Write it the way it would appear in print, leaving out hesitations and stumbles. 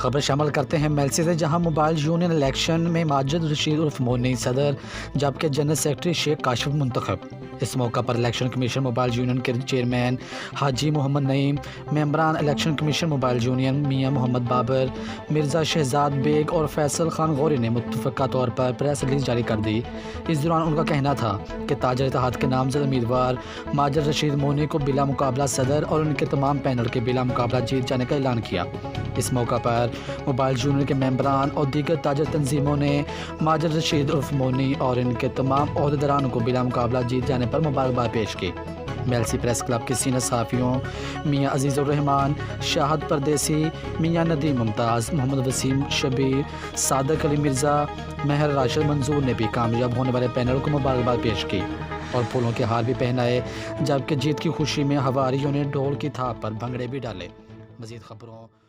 خبر شامل کرتے ہیں میلسی سے، جہاں موبائل یونین الیکشن میں ماجد رشید عرف مونی صدر جبکہ جنرل سیکرٹری شیخ کاشف منتخب۔ اس موقع پر الیکشن کمیشن موبائل یونین کے چیئرمین حاجی محمد نعیم، ممبران الیکشن کمیشن موبائل یونین میاں محمد بابر، مرزا شہزاد بیگ اور فیصل خان غوری نے متفقہ طور پر پریس ریلیز جاری کر دی۔ اس دوران ان کا کہنا تھا کہ تاجر اتحاد کے نامزد امیدوار ماجد رشید مونی کو بلا مقابلہ صدر اور ان کے تمام پینل کے بلا مقابلہ جیت جانے کا اعلان کیا۔ اس موقع پر موبائل یونین کے ممبران اور دیگر تاجر تنظیموں نے ماجد رشید عرف مونی اور ان کے تمام عہدیداران کو بلا مقابلہ جیت جانے پر مبارکباد پیش کی۔ میلسی پریس کلب کے سینئر صحافیوں میاں عزیز الرحمان، شاہد پردیسی، میاں ندیم ممتاز، محمد وسیم شبیر، صادق علی مرزا، مہر راشد منظور نے بھی کامیاب ہونے والے پینل کو مبارکباد پیش کی اور پھولوں کے ہار بھی پہنائے، جبکہ جیت کی خوشی میں ہواریوں نے ڈھول کی تھاپ پر بھنگڑے بھی ڈالے۔ مزید خبروں